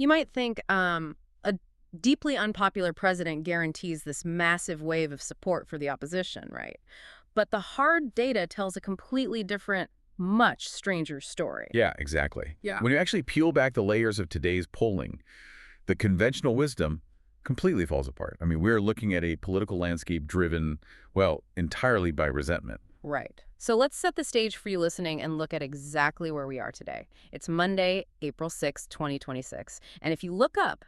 You might think a deeply unpopular president guarantees this massive wave of support for the opposition, right? But the hard data tells a completely different, much stranger story. Yeah, exactly. Yeah. When you actually peel back the layers of today's polling, the conventional wisdom completely falls apart. I mean, we're looking at a political landscape driven, well, entirely by resentment. Right. So let's set the stage for you listening and look at exactly where we are today. It's Monday, April 6, 2026. And if you look up,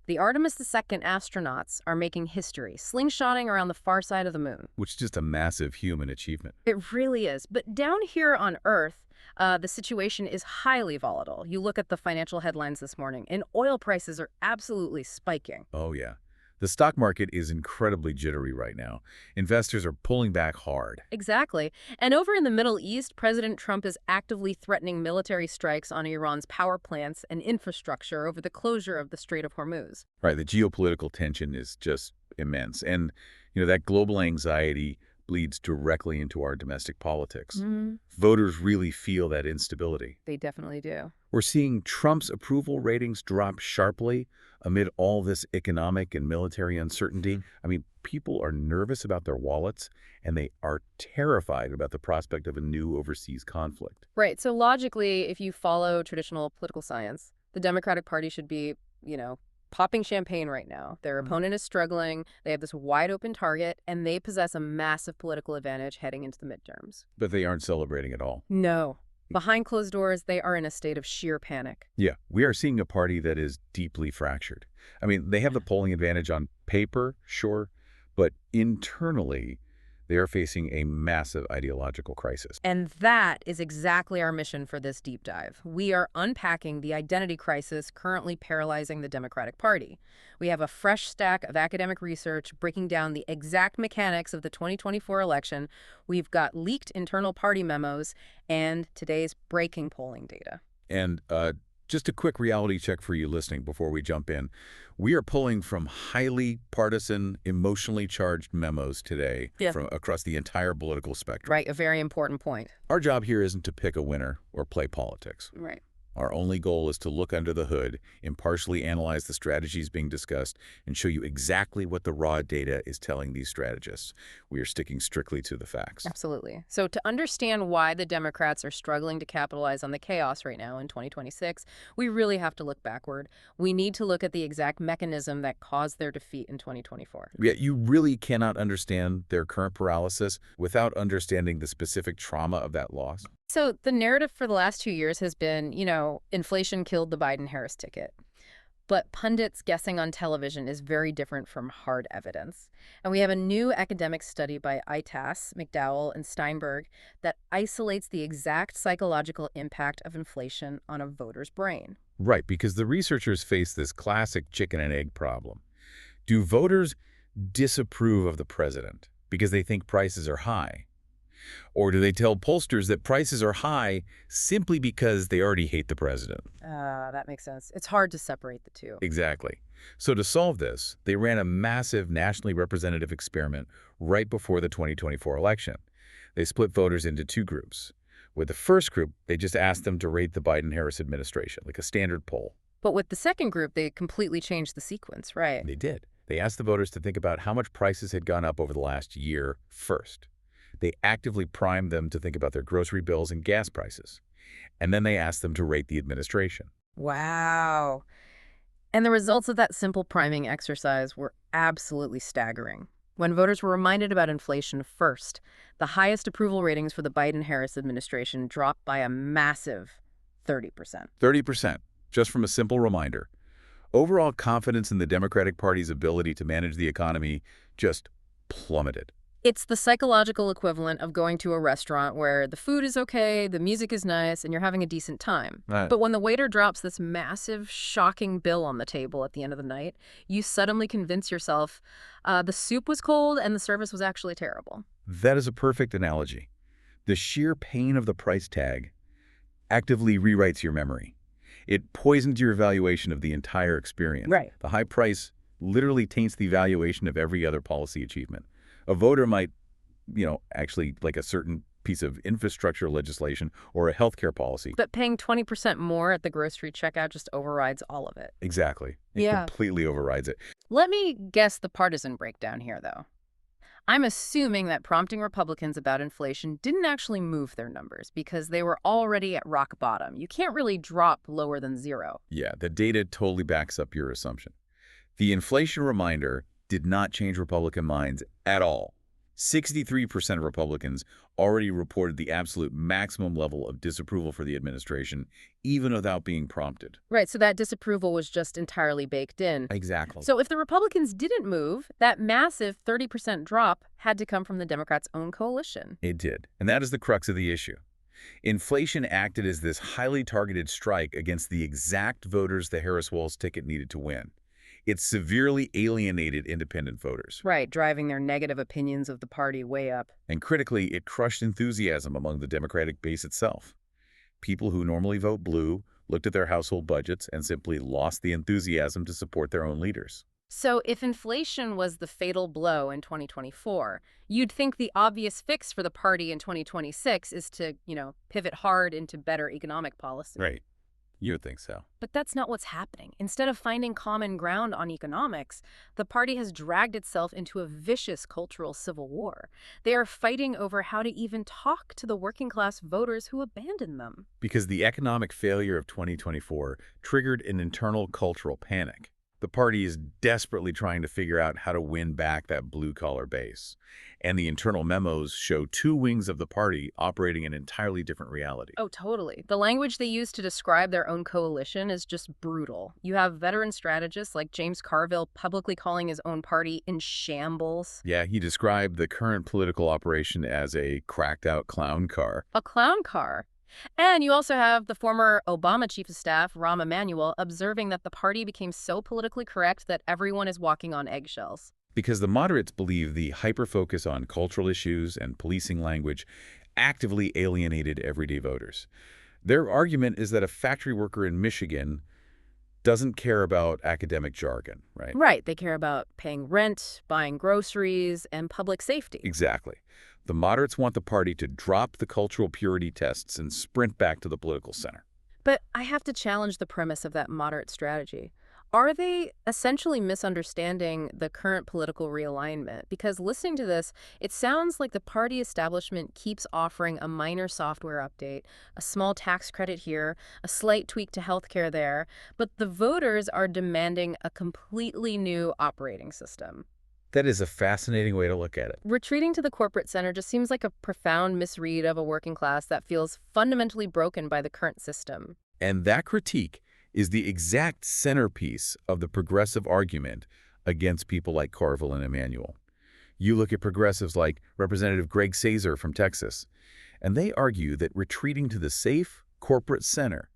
the Artemis II astronauts are making history, slingshotting around the far side of the moon. Which is just a massive human achievement. It really is. But down here on Earth, the situation is highly volatile. You look at the financial headlines this morning, and oil prices are absolutely spiking. Oh, yeah. The stock market is incredibly jittery right now. Investors are pulling back hard. Exactly. And over in the Middle East, President Trump is actively threatening military strikes on Iran's power plants and infrastructure over the closure of the Strait of Hormuz. Right, the geopolitical tension is just immense. And, that global anxiety bleeds directly into our domestic politics. Voters really feel that instability. They definitely do. We're seeing Trump's approval ratings drop sharply amid all this economic and military uncertainty. I mean, people are nervous about their wallets, and they are terrified about the prospect of a new overseas conflict. Right. So logically, if you follow traditional political science, the Democratic Party should be, popping champagne right now. Their opponent is struggling. They have this wide open target, and they possess a massive political advantage heading into the midterms. But they aren't celebrating at all. No. Behind closed doors, they are in a state of sheer panic. Yeah, we are seeing a party that is deeply fractured. I mean, they have the polling advantage on paper, sure, but internally, they are facing a massive ideological crisis. And that is exactly our mission for this deep dive. We are unpacking the identity crisis currently paralyzing the Democratic Party. We have a fresh stack of academic research breaking down the exact mechanics of the 2024 election. We've got leaked internal party memos and today's breaking polling data. And just a quick reality check for you listening before we jump in. We are pulling from highly partisan, emotionally charged memos today from across the entire political spectrum. Right, a very important point. Our job here isn't to pick a winner or play politics. Right. Our only goal is to look under the hood, impartially analyze the strategies being discussed, and show you exactly what the raw data is telling these strategists. We are sticking strictly to the facts. Absolutely. So to understand why the Democrats are struggling to capitalize on the chaos right now in 2026, we really have to look backward. We need to look at the exact mechanism that caused their defeat in 2024. Yeah, you really cannot understand their current paralysis without understanding the specific trauma of that loss. So the narrative for the last 2 years has been, inflation killed the Biden-Harris ticket. But pundits guessing on television is very different from hard evidence. And we have a new academic study by Itas, McDowell, and Steinberg that isolates the exact psychological impact of inflation on a voter's brain. Right, because the researchers face this classic chicken and egg problem. Do voters disapprove of the president because they think prices are high? Or do they tell pollsters that prices are high simply because they already hate the president? That makes sense. It's hard to separate the two. Exactly. So to solve this, they ran a massive nationally representative experiment right before the 2024 election. They split voters into two groups. With the first group, they just asked them to rate the Biden-Harris administration, like a standard poll. But with the second group, they completely changed the sequence, right? They did. They asked the voters to think about how much prices had gone up over the last year first. They actively primed them to think about their grocery bills and gas prices. And then they asked them to rate the administration. Wow. And the results of that simple priming exercise were absolutely staggering. When voters were reminded about inflation first, the highest approval ratings for the Biden-Harris administration dropped by a massive 30%. 30%, just from a simple reminder. Overall confidence in the Democratic Party's ability to manage the economy just plummeted. It's the psychological equivalent of going to a restaurant where the food is okay, the music is nice, and you're having a decent time. Right. But when the waiter drops this massive, shocking bill on the table at the end of the night, you suddenly convince yourself the soup was cold and the service was actually terrible. That is a perfect analogy. The sheer pain of the price tag actively rewrites your memory. It poisons your evaluation of the entire experience. Right. The high price literally taints the evaluation of every other policy achievement. A voter might, actually like a certain piece of infrastructure legislation or a healthcare policy. But paying 20% more at the grocery checkout just overrides all of it. Exactly. It Yeah. completely overrides it. Let me guess the partisan breakdown here, though. I'm assuming that prompting Republicans about inflation didn't actually move their numbers because they were already at rock bottom. You can't really drop lower than zero. Yeah, the data totally backs up your assumption. The inflation reminder did not change Republican minds at all. 63% of Republicans already reported the absolute maximum level of disapproval for the administration, even without being prompted. Right, so that disapproval was just entirely baked in. Exactly. So if the Republicans didn't move, that massive 30% drop had to come from the Democrats' own coalition. It did. And that is the crux of the issue. Inflation acted as this highly targeted strike against the exact voters the Harris-Walz ticket needed to win. It severely alienated independent voters. Right, driving their negative opinions of the party way up. And critically, it crushed enthusiasm among the Democratic base itself. People who normally vote blue looked at their household budgets and simply lost the enthusiasm to support their own leaders. So if inflation was the fatal blow in 2024, you'd think the obvious fix for the party in 2026 is to, pivot hard into better economic policy. Right. You would think so. But that's not what's happening. Instead of finding common ground on economics, the party has dragged itself into a vicious cultural civil war. They are fighting over how to even talk to the working-class voters who abandoned them. Because the economic failure of 2024 triggered an internal cultural panic. The party is desperately trying to figure out how to win back that blue-collar base. And the internal memos show two wings of the party operating in entirely different reality. Oh, totally. The language they use to describe their own coalition is just brutal. You have veteran strategists like James Carville publicly calling his own party in shambles. Yeah, he described the current political operation as a cracked-out clown car. A clown car. And you also have the former Obama chief of staff, Rahm Emanuel, observing that the party became so politically correct that everyone is walking on eggshells. Because the moderates believe the hyper-focus on cultural issues and policing language actively alienated everyday voters. Their argument is that a factory worker in Michigan doesn't care about academic jargon, right? Right. They care about paying rent, buying groceries, and public safety. Exactly. The moderates want the party to drop the cultural purity tests and sprint back to the political center. But I have to challenge the premise of that moderate strategy. Are they essentially misunderstanding the current political realignment? Because listening to this, it sounds like the party establishment keeps offering a minor software update, a small tax credit here, a slight tweak to healthcare there, but the voters are demanding a completely new operating system. That is a fascinating way to look at it. Retreating to the corporate center just seems like a profound misread of a working class that feels fundamentally broken by the current system. And that critique is the exact centerpiece of the progressive argument against people like Carville and Emanuel. You look at progressives like Representative Greg Sazer from Texas, and they argue that retreating to the safe corporate center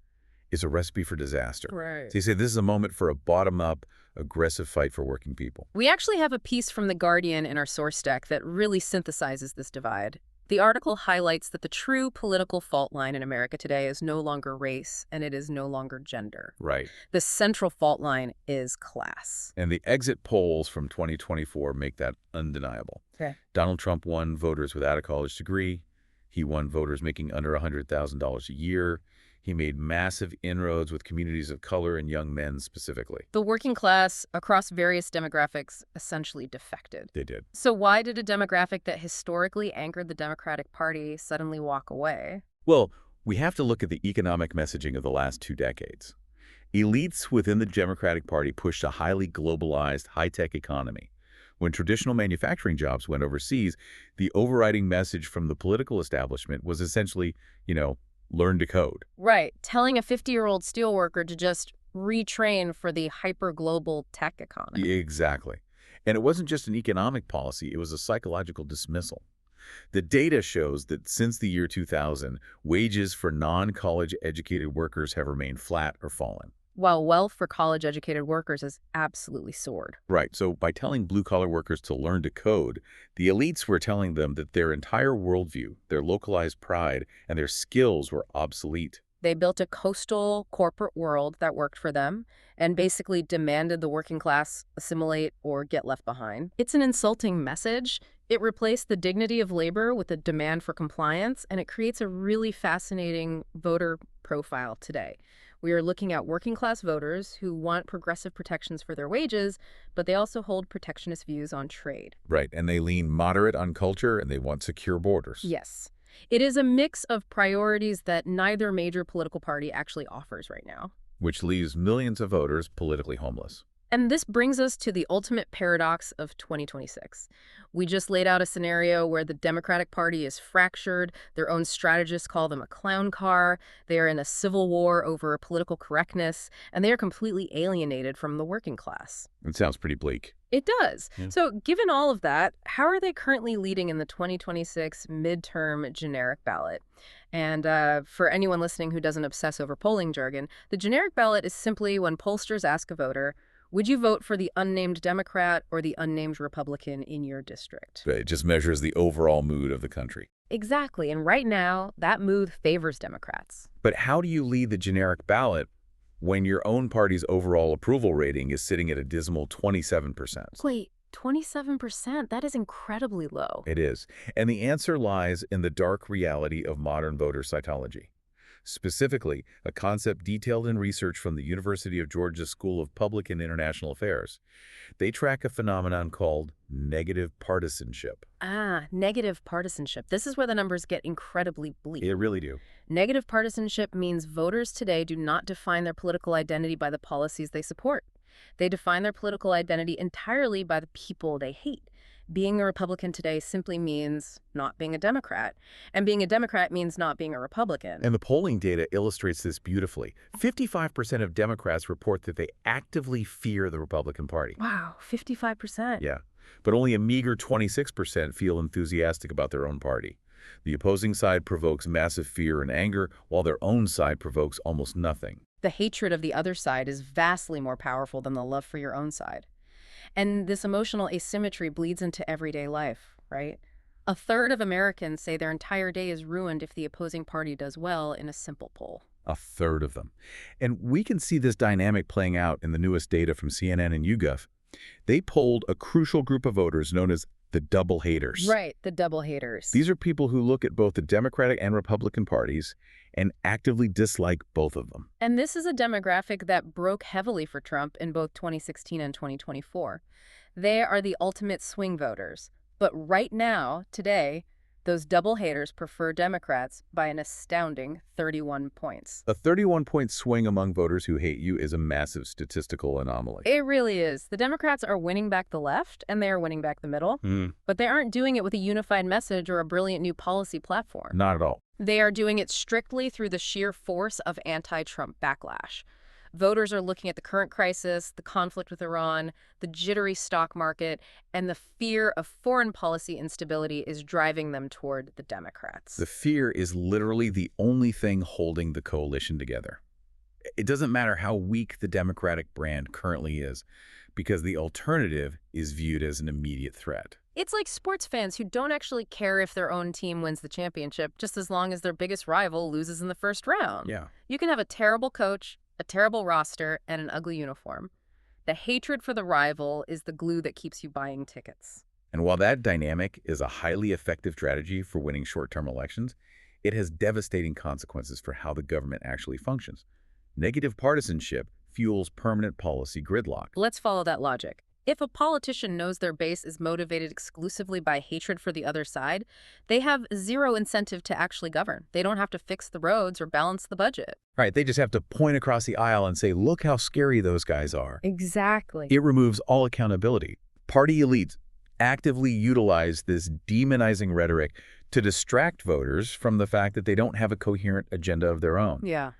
is a recipe for disaster. Right. So they say this is a moment for a bottom-up, aggressive fight for working people. We actually have a piece from The Guardian in our source deck that really synthesizes this divide. The article highlights that the true political fault line in America today is no longer race, and it is no longer gender. Right. The central fault line is class. And the exit polls from 2024 make that undeniable. Okay. Donald Trump won voters without a college degree. He won voters making under $100,000 a year. He made massive inroads with communities of color and young men specifically. The working class across various demographics essentially defected. They did. So why did a demographic that historically anchored the Democratic Party suddenly walk away? Well, we have to look at the economic messaging of the last 2 decades. Elites within the Democratic Party pushed a highly globalized, high-tech economy. When traditional manufacturing jobs went overseas, the overriding message from the political establishment was essentially, learn to code. Right. Telling a 50-year-old steelworker to just retrain for the hyper-global tech economy. Exactly. And it wasn't just an economic policy, it was a psychological dismissal. The data shows that since the year 2000, wages for non-college educated workers have remained flat or fallen. While wealth for college-educated workers has absolutely soared. Right. So by telling blue-collar workers to learn to code, the elites were telling them that their entire worldview, their localized pride, and their skills were obsolete. They built a coastal corporate world that worked for them and basically demanded the working class assimilate or get left behind. It's an insulting message It replaced the dignity of labor with a demand for compliance, and it creates a really fascinating voter profile today. We are looking at working-class voters who want progressive protections for their wages, but they also hold protectionist views on trade. Right, and they lean moderate on culture, and they want secure borders. Yes. It is a mix of priorities that neither major political party actually offers right now. Which leaves millions of voters politically homeless. And this brings us to the ultimate paradox of 2026. We just laid out a scenario where the Democratic Party is fractured. Their own strategists call them a clown car. They are in a civil war over political correctness, and they are completely alienated from the working class. It sounds pretty bleak. It does. Yeah. So given all of that, how are they currently leading in the 2026 midterm generic ballot? And for anyone listening who doesn't obsess over polling jargon, the generic ballot is simply when pollsters ask a voter, would you vote for the unnamed Democrat or the unnamed Republican in your district? It just measures the overall mood of the country. Exactly. And right now, that mood favors Democrats. But how do you lead the generic ballot when your own party's overall approval rating is sitting at a dismal 27%? Wait, 27%? That is incredibly low. It is. And the answer lies in the dark reality of modern voter psychology. Specifically, a concept detailed in research from the University of Georgia School of Public and International Affairs. They track a phenomenon called negative partisanship. Ah, negative partisanship. This is where the numbers get incredibly bleak. They really do. Negative partisanship means voters today do not define their political identity by the policies they support. They define their political identity entirely by the people they hate. Being a Republican today simply means not being a Democrat. And being a Democrat means not being a Republican. And the polling data illustrates this beautifully. 55% of Democrats report that they actively fear the Republican Party. Wow, 55%. Yeah, but only a meager 26% feel enthusiastic about their own party. The opposing side provokes massive fear and anger, while their own side provokes almost nothing. The hatred of the other side is vastly more powerful than the love for your own side. And this emotional asymmetry bleeds into everyday life, right? A third of Americans say their entire day is ruined if the opposing party does well in a simple poll. A third of them. And we can see this dynamic playing out in the newest data from CNN and YouGov. They polled a crucial group of voters known as the double haters. Right, the double haters. These are people who look at both the Democratic and Republican parties and actively dislike both of them. And this is a demographic that broke heavily for Trump in both 2016 and 2024. They are the ultimate swing voters. But right now, today, those double haters prefer Democrats by an astounding 31 points. A 31-point swing among voters who hate you is a massive statistical anomaly. It really is. The Democrats are winning back the left, and they are winning back the middle. But they aren't doing it with a unified message or a brilliant new policy platform. Not at all. They are doing it strictly through the sheer force of anti-Trump backlash. Voters are looking at the current crisis, the conflict with Iran, the jittery stock market, and the fear of foreign policy instability is driving them toward the Democrats. The fear is literally the only thing holding the coalition together. It doesn't matter how weak the Democratic brand currently is, because the alternative is viewed as an immediate threat. It's like sports fans who don't actually care if their own team wins the championship, just as long as their biggest rival loses in the first round. Yeah. You can have a terrible coach, a terrible roster, and an ugly uniform. The hatred for the rival is the glue that keeps you buying tickets. And while that dynamic is a highly effective strategy for winning short-term elections, it has devastating consequences for how the government actually functions. Negative partisanship fuels permanent policy gridlock. Let's follow that logic. If a politician knows their base is motivated exclusively by hatred for the other side, they have zero incentive to actually govern. They don't have to fix the roads or balance the budget. Right, they just have to point across the aisle and say, look how scary those guys are. Exactly. It removes all accountability. Party elites actively utilize this demonizing rhetoric to distract voters from the fact that they don't have a coherent agenda of their own. Yeah.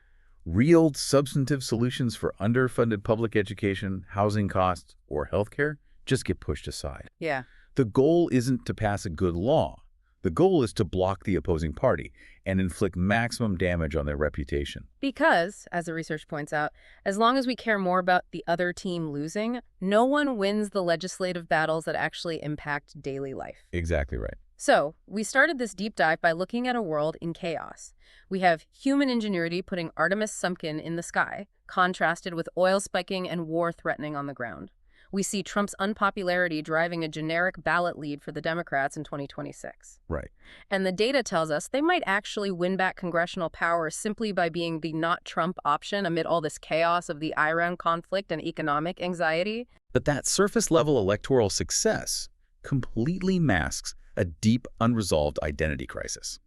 Real substantive solutions for underfunded public education, housing costs, or healthcare just get pushed aside. Yeah. The goal isn't to pass a good law. The goal is to block the opposing party and inflict maximum damage on their reputation. Because, as the research points out, as long as we care more about the other team losing, no one wins the legislative battles that actually impact daily life. Exactly right. So, we started this deep dive by looking at a world in chaos. We have human ingenuity putting Artemis Sumpkin in the sky, contrasted with oil spiking and war threatening on the ground. We see Trump's unpopularity driving a generic ballot lead for the Democrats in 2026. Right. And the data tells us they might actually win back congressional power simply by being the not Trump option amid all this chaos of the Iran conflict and economic anxiety. But that surface-level electoral success completely masks a deep, unresolved identity crisis.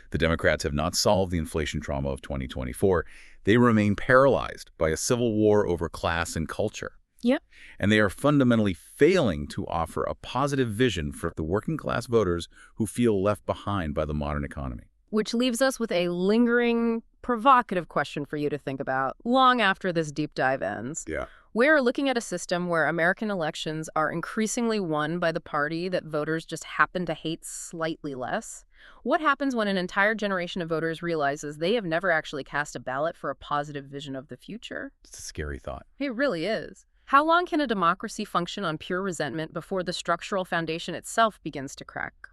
The Democrats have not solved the inflation trauma of 2024. They remain paralyzed by a civil war over class and culture. Yep. And they are fundamentally failing to offer a positive vision for the working-class voters who feel left behind by the modern economy. Which leaves us with a lingering, provocative question for you to think about long after this deep dive ends. Yeah. We're looking at a system where American elections are increasingly won by the party that voters just happen to hate slightly less. What happens when an entire generation of voters realizes they have never actually cast a ballot for a positive vision of the future? It's a scary thought. It really is. How long can a democracy function on pure resentment before the structural foundation itself begins to crack?